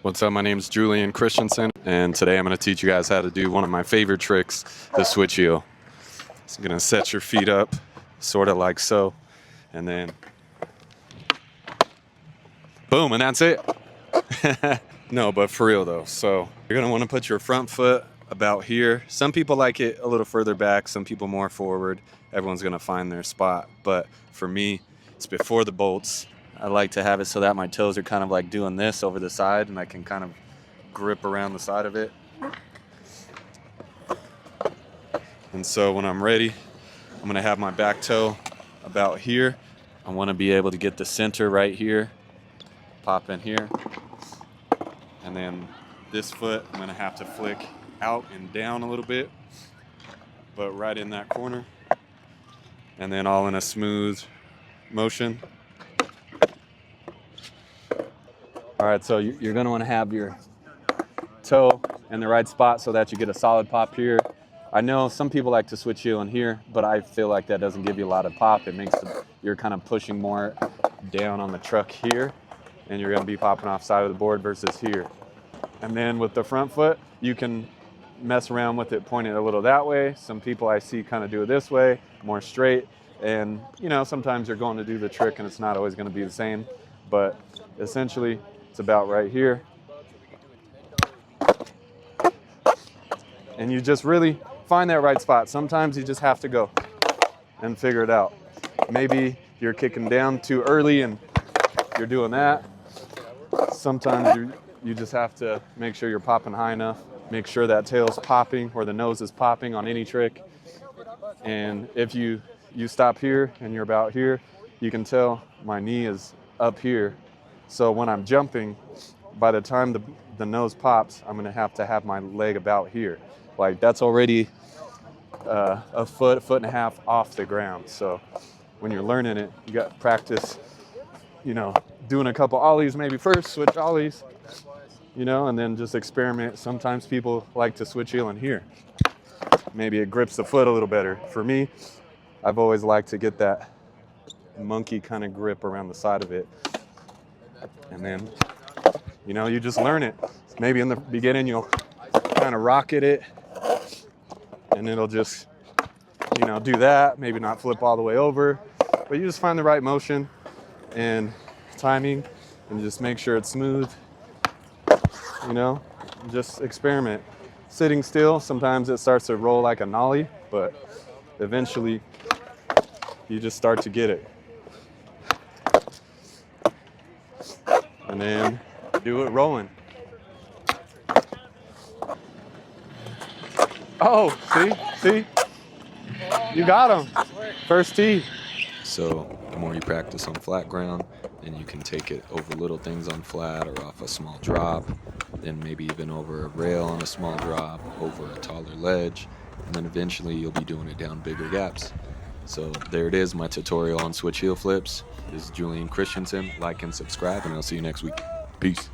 What's up, my name is Julian Christianson, and today I'm going to teach you guys how to do one of my favorite tricks, the switch heel. So you're going to set your feet up, sort of like so, and then boom, and that's it. No, but for real though. So you're going to want to put your front foot about here. Some people like it a little further back, some people more forward. Everyone's going to find their spot, but for me, it's before the bolts. I like to have it so that my toes are kind of like doing this over the side, and I can kind of grip around the side of it. And so when I'm ready, I'm gonna have my back toe about here. I wanna be able to get the center right here, pop in here. And then this foot, I'm gonna have to flick out and down a little bit, but right in that corner. And then all in a smooth motion. All right, so you're gonna wanna have your toe in the right spot so that you get a solid pop here. I know some people like to switch heel in here, but I feel like that doesn't give you a lot of pop. It makes you're kind of pushing more down on the truck here, and you're gonna be popping off side of the board versus here. And then with the front foot, you can mess around with it, point it a little that way. Some people I see kind of do it this way, more straight. And you know, sometimes you're going to do the trick and it's not always gonna be the same, but essentially, it's about right here. And you just really find that right spot. Sometimes you just have to go and figure it out. Maybe you're kicking down too early and you're doing that. Sometimes you just have to make sure you're popping high enough. Make sure that tail's popping or the nose is popping on any trick. And if you stop here and you're about here, you can tell my knee is up here. So when I'm jumping, by the time the nose pops, I'm gonna have to have my leg about here. Like that's already a foot and a half off the ground. So when you're learning it, you got to practice, you know, doing a couple ollies maybe first, switch ollies, you know, and then just experiment. Sometimes people like to switch heel in here. Maybe it grips the foot a little better. For me, I've always liked to get that monkey kind of grip around the side of it. And then, you know, you just learn it. Maybe in the beginning, you'll kind of rocket it and it'll just, you know, do that. Maybe not flip all the way over, but you just find the right motion and timing and just make sure it's smooth, you know, just experiment. Sitting still, sometimes it starts to roll like a nollie, but eventually you just start to get it. And then do it rolling. Oh, see? You got him. First tee. So the more you practice on flat ground, then you can take it over little things on flat or off a small drop, then maybe even over a rail on a small drop, over a taller ledge, and then eventually you'll be doing it down bigger gaps. So there it is, my tutorial on switch heel flips. This is Julian Christianson. Like and subscribe, and I'll see you next week. Peace.